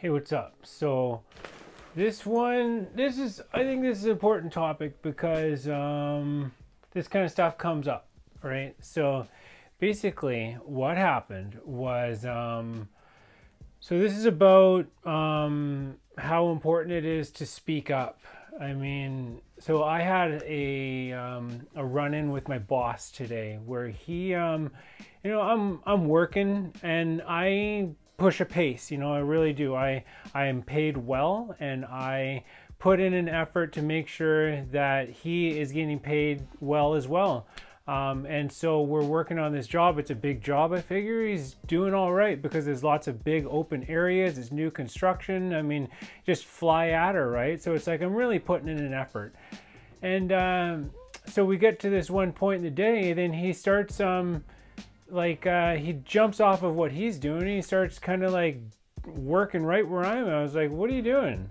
Hey, what's up? So this one, I think this is an important topic because this kind of stuff comes up, right? So basically what happened was, so this is about how important it is to speak up. I mean, so I had a run-in with my boss today where he, I'm working and I push a pace, I really do. I am paid well and I put in an effort to make sure that he is getting paid well as well. And so we're working on this job. It's a big job. I figure he's doing all right because there's lots of big open areas. It's new construction. I mean, just fly at her, right? So it's like I'm really putting in an effort. And so we get to this one point in the day, and then he starts he jumps off of what he's doing and he starts kind of like working right where I am. I was like, what are you doing?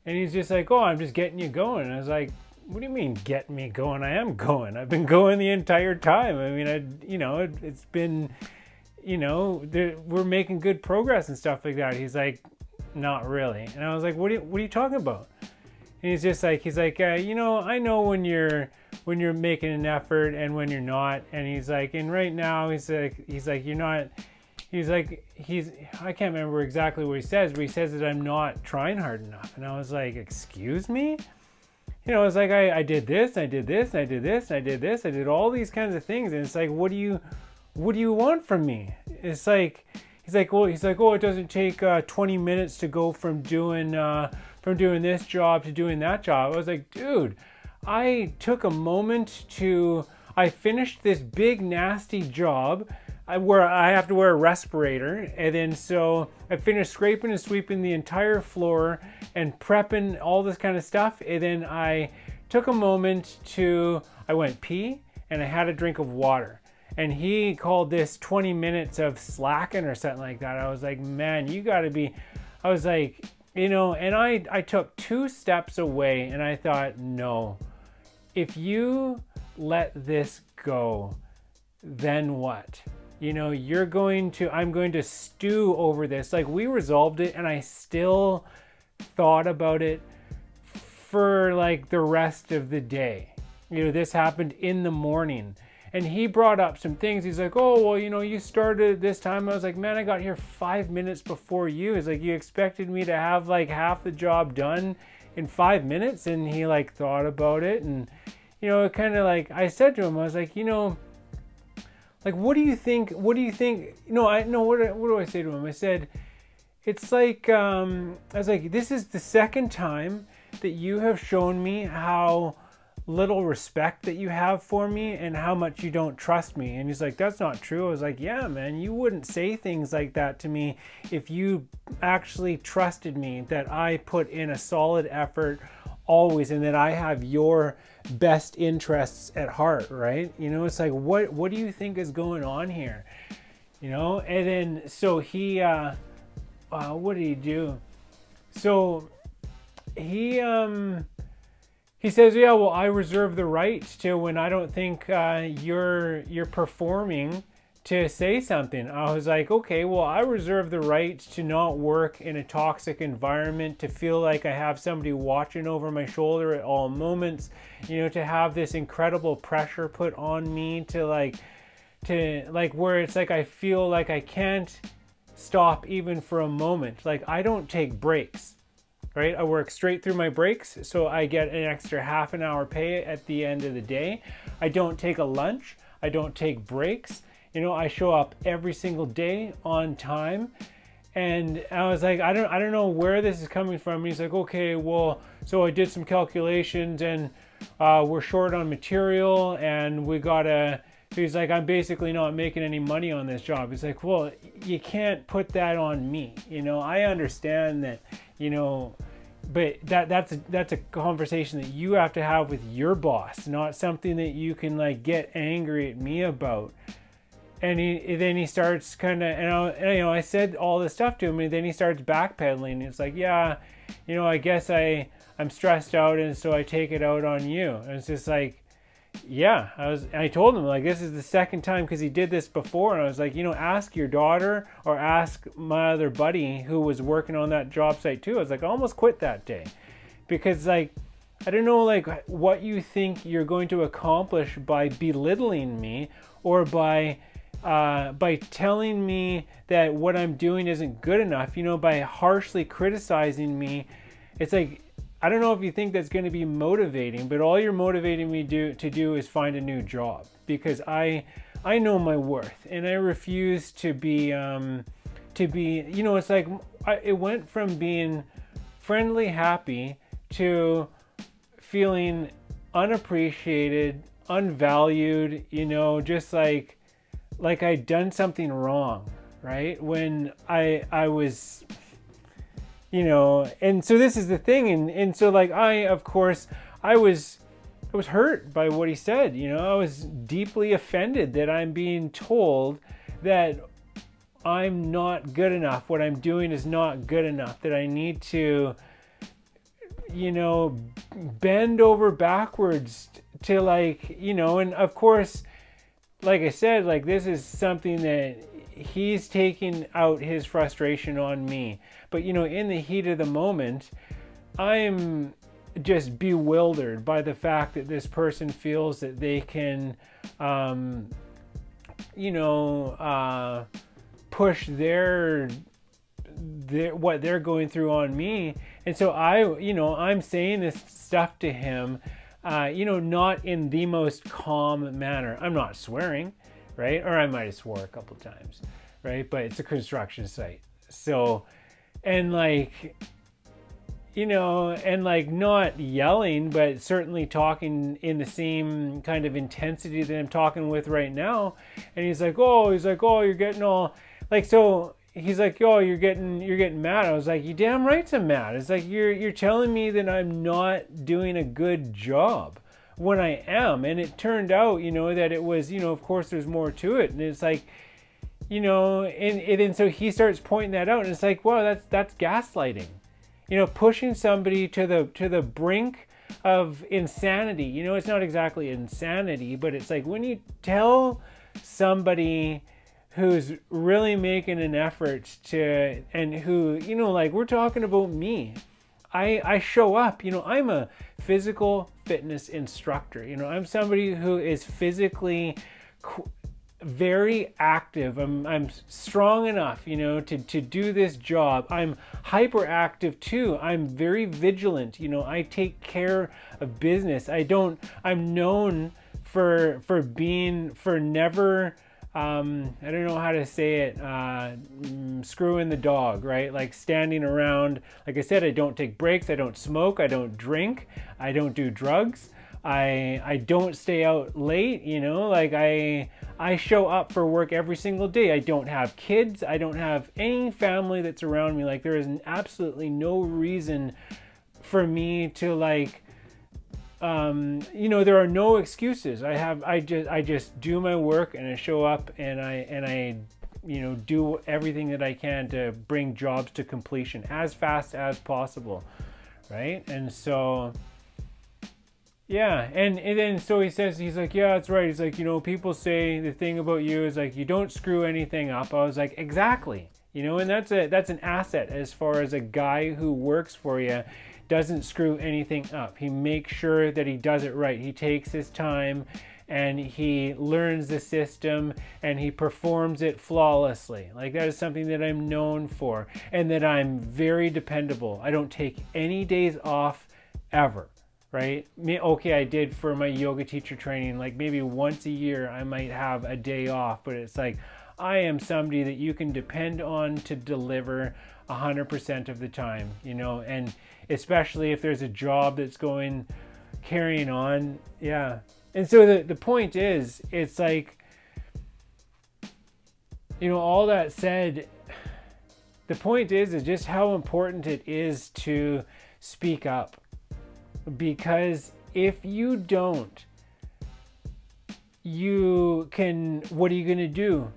And he's just like, oh, I'm just getting you going. And I was like, what do you mean getting me going? I am going. I've been going the entire time. I mean, it's been, we're making good progress and stuff like that. He's like, not really. And I was like, what are you talking about? And he's like, I know when you're making an effort and when you're not. And he's like, and right now he's like, you're not. I can't remember exactly what he says, but he says that I'm not trying hard enough. And I was like, excuse me? It's like I did this, I did this, I did this, I did this, I did all these kinds of things. And it's like, what do you want from me? It's like, he's like, oh, it doesn't take 20 minutes to go from doing this job to doing that job. I was like, dude, I took a moment I finished this big nasty job where I have to wear a respirator, and then so I finished scraping and sweeping the entire floor and prepping all this kind of stuff, and then I took a moment I went pee and I had a drink of water. And he called this 20 minutes of slacking or something like that. I was like, man, you gotta be, I was like, and I took 2 steps away and I thought, no, if you let this go, then what? I'm going to stew over this. Like, we resolved it and I still thought about it for like the rest of the day. This happened in the morning. And he brought up some things. He's like, oh, well, you started at this time. I was like, man, I got here 5 minutes before you. He's like, you expected me to have like half the job done in 5 minutes? And he like thought about it. And, it kind of like, I said to him, I was like, like, what do you think? What do I say to him? I said, it's like, I was like, this is the second time that you have shown me how little respect that you have for me and how much you don't trust me. And he's like, that's not true. I was like, yeah, man, you wouldn't say things like that to me if you actually trusted me, that I put in a solid effort always and that I have your best interests at heart, right? It's like, what do you think is going on here? And then so he what did he do? So he says, yeah, well, I reserve the right to, when I don't think you're performing, to say something. I was like, okay, well, I reserve the right to not work in a toxic environment, to feel like I have somebody watching over my shoulder at all moments, to have this incredible pressure put on me to where it's like I feel like I can't stop even for a moment. Like, I don't take breaks. Right? I work straight through my breaks, so I get an extra half an hour pay at the end of the day. I don't take a lunch. I don't take breaks. I show up every single day on time. And I was like, I don't know where this is coming from. And he's like, okay, well, so I did some calculations and we're short on material and he's like, I'm basically not making any money on this job. He's like, well, you can't put that on me. I understand that, but that's a conversation that you have to have with your boss, not something that you can like get angry at me about. And then he starts kind of, and I said all this stuff to him, and then he starts backpedaling. It's like, yeah, I guess I'm stressed out, and so I take it out on you. And it's just like, yeah, I told him, like, this is the second time, because he did this before, and I was like, you know, ask your daughter or ask my other buddy who was working on that job site too. I was like, I almost quit that day, because like, I don't know, like, what you think you're going to accomplish by belittling me, or by telling me that what I'm doing isn't good enough, you know, by harshly criticizing me. It's like, I don't know if you think that's going to be motivating, but all you're motivating me to do is find a new job, because I know my worth, and I refuse to be, you know, it's like, it went from being friendly, happy, to feeling unappreciated, unvalued, you know, just like I'd done something wrong, right? When I was, you know, and so this is the thing, and so like, of course, I was hurt by what he said, you know. I was deeply offended that I'm being told that I'm not good enough, what I'm doing is not good enough, that I need to, you know, bend over backwards to, like, you know. And of course, like I said, like, this is something that he's taking out his frustration on me. But, you know, in the heat of the moment, I'm just bewildered by the fact that this person feels that they can, you know, push their what they're going through on me. And so I'm saying this stuff to him, you know, not in the most calm manner. I'm not swearing, right? Or I might have swore a couple times, right? But it's a construction site. So, and like, you know, and like, not yelling, but certainly talking in the same kind of intensity that I'm talking with right now. And he's like, oh, you're getting all, like, so he's like, oh, you're getting mad. I was like, you damn right I'm mad. It's like, you're telling me that I'm not doing a good job when I am. And it turned out, you know, that it was, you know, of course there's more to it. And it's like, you know, and so he starts pointing that out, and it's like, wow, that's gaslighting. You know, pushing somebody to the brink of insanity. You know, it's not exactly insanity, but it's like when you tell somebody who's really making an effort to, and who, you know, like, we're talking about me. I show up, you know, I'm a physical fitness instructor. You know, I'm somebody who is physically very active. I'm strong enough, you know, to do this job. I'm hyperactive too. I'm very vigilant. You know, I take care of business. I'm known for never, I don't know how to say it, screwing the dog, right? Like, standing around. Like I said, I don't take breaks. I don't smoke. I don't drink. I don't do drugs. I don't stay out late, you know, like I show up for work every single day. I don't have kids. I don't have any family that's around me. Like, there is absolutely no reason for me to, like, you know, there are no excuses. I just do my work, and I show up, and I you know, do everything that I can to bring jobs to completion as fast as possible, right? And so, yeah, and then so he says, he's like, yeah, that's right. He's like, you know, people say the thing about you is, like, you don't screw anything up. I was like, exactly. You know, and that's an asset as far as a guy who works for you doesn't screw anything up. He makes sure that he does it right. He takes his time, and he learns the system, and he performs it flawlessly. Like, that is something that I'm known for, and that I'm very dependable. I don't take any days off ever. Right? Okay, I did for my yoga teacher training, like maybe once a year I might have a day off, but it's like, I am somebody that you can depend on to deliver 100% of the time, you know, and especially if there's a job that's carrying on. Yeah. And so the point is, it's like, you know, all that said, the point is just how important it is to speak up. Because if you don't, you can, what are you going to do?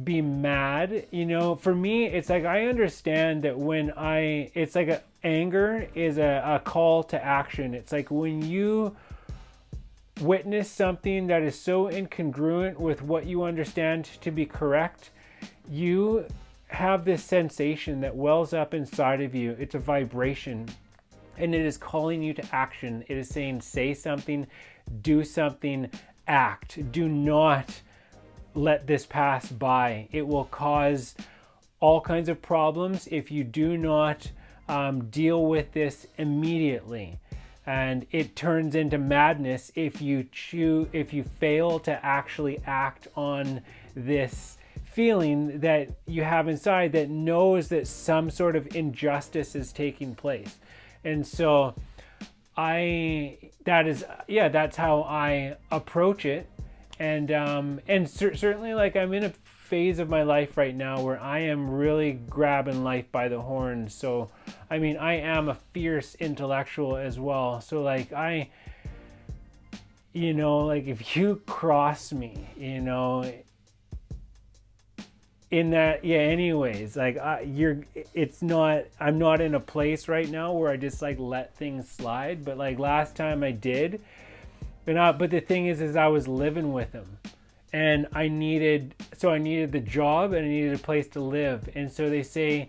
Be mad? You know, for me, it's like, I understand that when it's like anger is a call to action. It's like when you witness something that is so incongruent with what you understand to be correct, you have this sensation that wells up inside of you. It's a vibration, and it is calling you to action. It is saying, say something, do something, act. Do not let this pass by. It will cause all kinds of problems if you do not deal with this immediately. And it turns into madness if you fail to actually act on this feeling that you have inside that knows that some sort of injustice is taking place. And so that's how I approach it. And certainly, like, I'm in a phase of my life right now where I am really grabbing life by the horns. So, I mean, I am a fierce intellectual as well. So, like, if you cross me, in that, anyways, like, I'm not in a place right now where I just, like, let things slide. But, like, last time I did. But the thing is I was living with him, and I needed the job, and I needed a place to live. And so they say,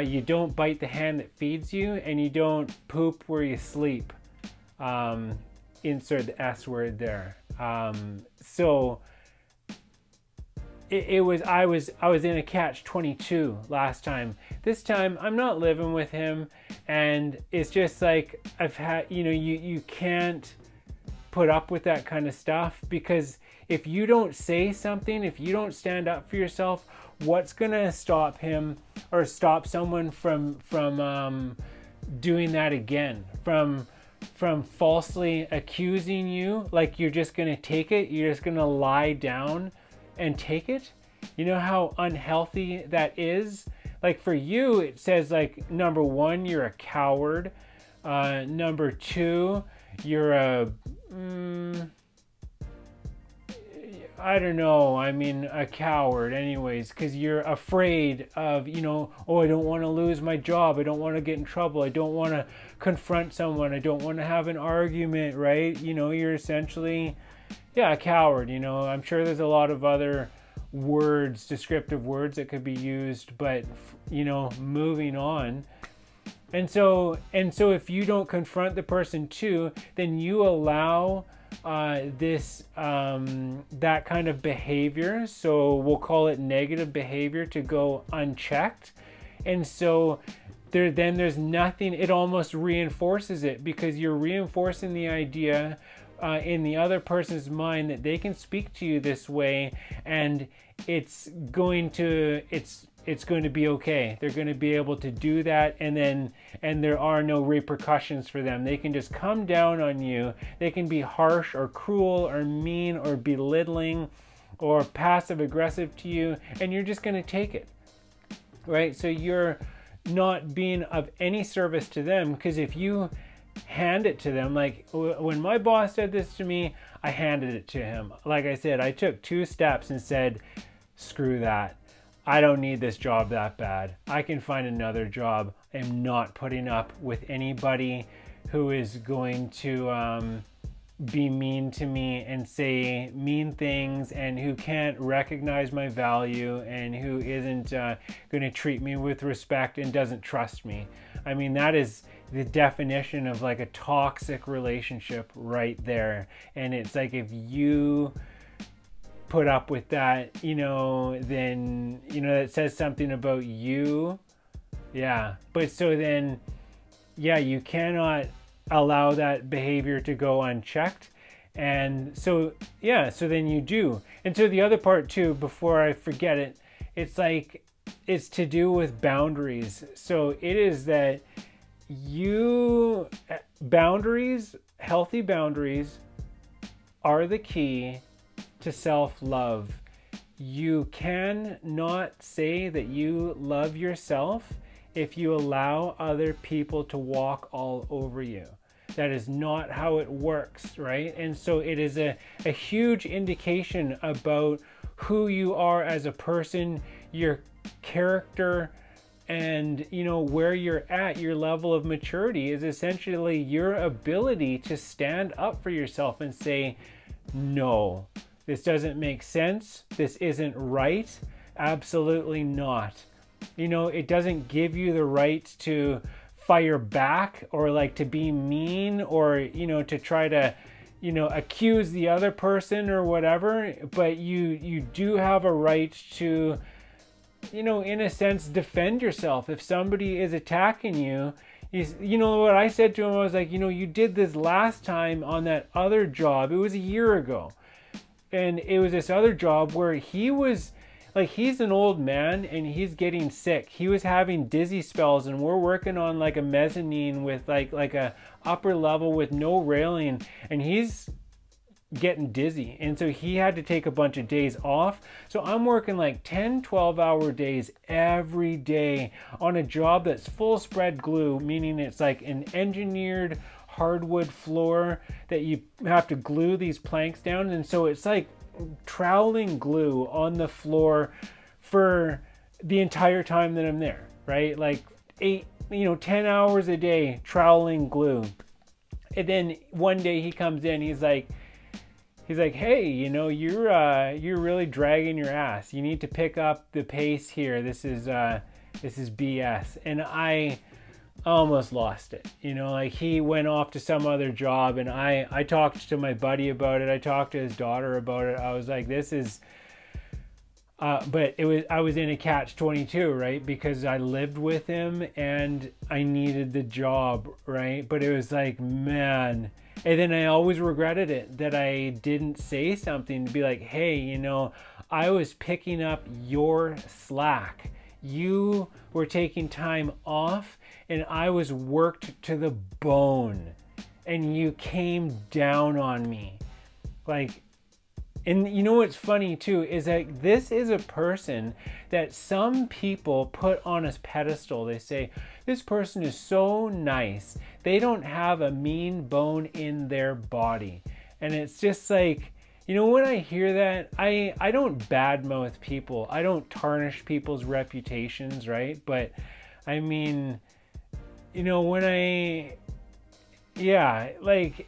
you don't bite the hand that feeds you, and you don't poop where you sleep. Insert the S word there. So I was in a catch-22 last time. This time I'm not living with him, and it's just like I've had, you can't put up with that kind of stuff, because if you don't say something, if you don't stand up for yourself, what's gonna stop him or stop someone from doing that again, from falsely accusing you? Like, you're just gonna take it, you're just gonna lie down and take it? You know how unhealthy that is? Like, for you, it says, like, number one, you're a coward. Number two, you're a coward anyways, because you're afraid of, I don't want to lose my job, I don't want to get in trouble, I don't want to confront someone, I don't want to have an argument, right? You're essentially, a coward. I'm sure there's a lot of other words, descriptive words that could be used, but, moving on. And so if you don't confront the person too, then you allow that kind of behavior, so we'll call it negative behavior, to go unchecked. And so there's nothing, it almost reinforces it, because you're reinforcing the idea in the other person's mind that they can speak to you this way, and it's going to be okay. They're going to be able to do that, and there are no repercussions for them. They can just come down on you. They can be harsh or cruel or mean or belittling or passive aggressive to you, and you're just going to take it, right? So you're not being of any service to them, because if you hand it to them, like when my boss said this to me, I handed it to him. Like I said, I took 2 steps and said, screw that. I don't need this job that bad. I can find another job. I'm not putting up with anybody who is going to be mean to me and say mean things, and who can't recognize my value, and who isn't going to treat me with respect and doesn't trust me. I mean, that is the definition of, like, a toxic relationship right there. And it's like, if you put up with that, then, it says something about you. Yeah. But so then, you cannot allow that behavior to go unchecked. And so, so then you do. And so the other part too, before I forget it, it's like, it's to do with boundaries. So it is that healthy boundaries are the key to self-love. You cannot say that you love yourself if you allow other people to walk all over you. That is not how it works, right? And so it is a huge indication about who you are as a person, your character, And, you know, where you're at, your level of maturity is essentially your ability to stand up for yourself and say, no, this doesn't make sense. This isn't right. Absolutely not. You know, it doesn't give you the right to fire back or like to be mean or, you know, to try to, you know, accuse the other person or whatever. But you do have a right to, you know, in a sense, defend yourself. If somebody is attacking you, you know what I said to him, I was like, you know, you did this last time on that other job. It was a year ago. And it was this other job where he was, like, he's an old man and he's getting sick. He was having dizzy spells, and we're working on like a mezzanine with like a upper level with no railing, and he's getting dizzy, and so he had to take a bunch of days off. So I'm working like 10-12 hour days every day on a job that's full spread glue, meaning it's like an engineered hardwood floor that you have to glue these planks down, and so it's like troweling glue on the floor for the entire time that I'm there, right? Like 10 hours a day troweling glue. And then one day he comes in, he's like, hey, you know, you're really dragging your ass. You need to pick up the pace here. This is BS. And I almost lost it. You know, like he went off to some other job, and I talked to my buddy about it. I talked to his daughter about it. I was like, this is, but I was in a catch-22, right? Because I lived with him and I needed the job, right? But it was like, man. And then I always regretted it that I didn't say something to be like, hey, you know, I was picking up your slack. You were taking time off and I was worked to the bone and you came down on me. Like, and you know what's funny too is that this is a person that some people put on a pedestal. They say, this person is so nice. They don't have a mean bone in their body. And it's just like, you know, when I hear that, I don't badmouth people. I don't tarnish people's reputations, right? But I mean, you know, like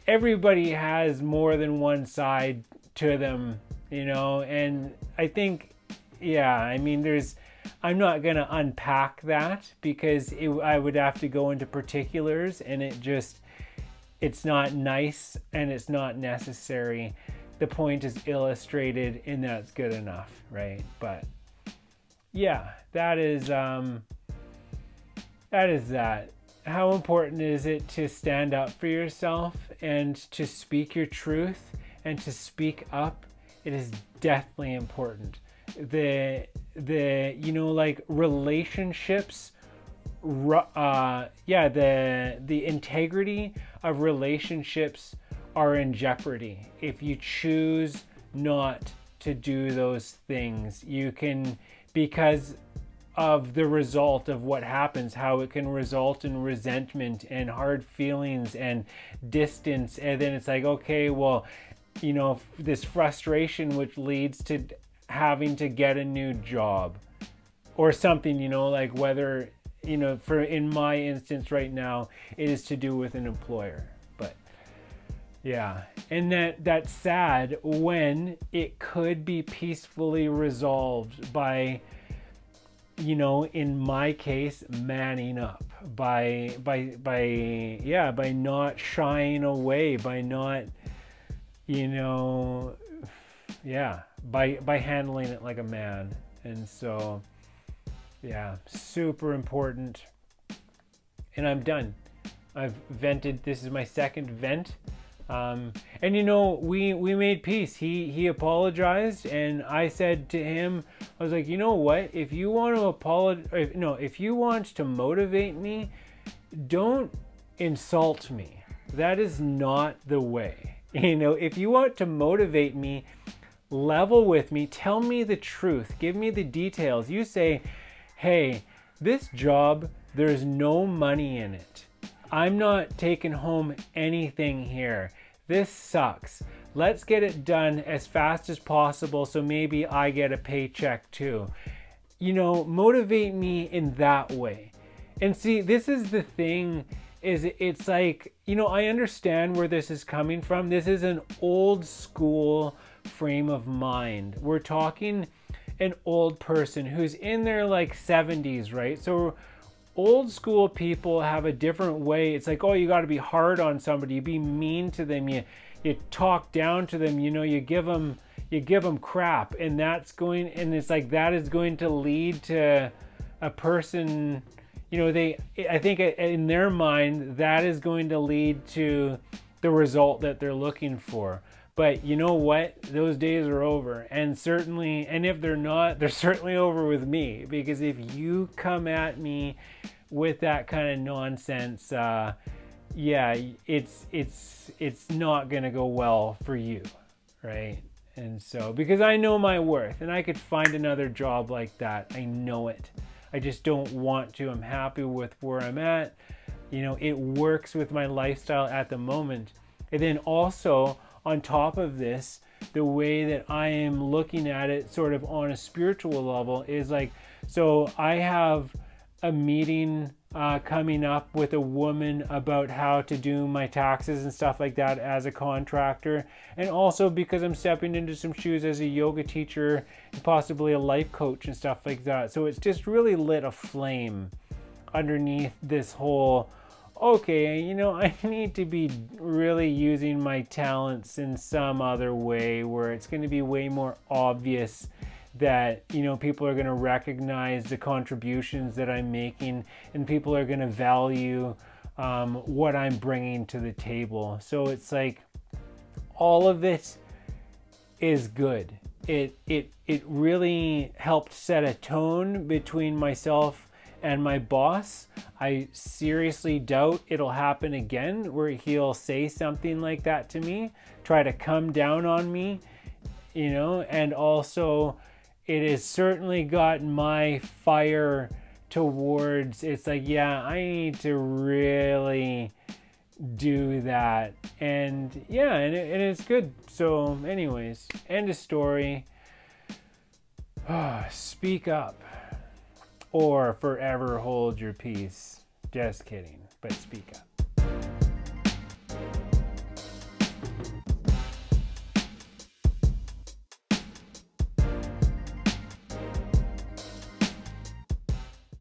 everybody has more than one side to them, you know, and I think, I mean, I'm not going to unpack that because I would have to go into particulars, and it's not nice and it's not necessary. The point is illustrated and that's good enough, right? But yeah, that is that. How important is it to stand up for yourself and to speak your truth and to speak up? It is definitely important. The you know, like relationships, the integrity of relationships are in jeopardy if you choose not to do those things. You can, because of the result of what happens, how it can result in resentment and hard feelings and distance, and then it's like, okay, well, you know, this frustration which leads to having to get a new job or something, you know, like whether, you know, for in my instance right now, it is to do with an employer. But yeah, and that's sad when it could be peacefully resolved by, you know, in my case, manning up, by not shying away, by not, you know, by handling it like a man. And so, yeah, super important. And I'm done. I've vented. This is my second vent. And you know, we made peace. He apologized, and I said to him, I was like, you know what? If you want to if you want to motivate me, don't insult me. That is not the way. You know, if you want to motivate me, level with me, tell me the truth, give me the details. You say, hey, this job, there's no money in it. I'm not taking home anything here. This sucks. Let's get it done as fast as possible so maybe I get a paycheck too. you know, motivate me in that way. And see, this is the thing, is it's like, you know, I understand where this is coming from. This is an old school frame of mind. We're talking an old person who's in their like 70s, right? So old school people have a different way. It's like, oh, you got to be hard on somebody, you be mean to them, you talk down to them, you know, you give them crap, and that's going, and it's like that is going to lead to a person, you know, I think in their mind that is going to lead to the result that they're looking for. But you know what? Those days are over. And certainly, and if they're not, they're certainly over with me. Because if you come at me with that kind of nonsense, yeah, it's not gonna go well for you, right? And so, because I know my worth, and I could find another job like that. I know it. I just don't want to. I'm happy with where I'm at. You know, it works with my lifestyle at the moment. And then also, on top of this, the way that I am looking at it sort of on a spiritual level is like, so I have a meeting coming up with a woman about how to do my taxes and stuff like that as a contractor, and also because I'm stepping into some shoes as a yoga teacher and possibly a life coach and stuff like that. So it's just really lit a flame underneath this whole, okay, you know, I need to be really using my talents in some other way where it's going to be way more obvious that, you know, people are going to recognize the contributions that I'm making, and people are going to value what I'm bringing to the table. So it's like all of it is good. It really helped set a tone between myself and my boss. I seriously doubt it'll happen again where he'll say something like that to me, try to come down on me, you know. And also it has certainly gotten my fire towards, it's like, yeah, I need to really do that. And yeah, and it's good. So anyways, end of story. Speak up or forever hold your peace. Just kidding, but speak up.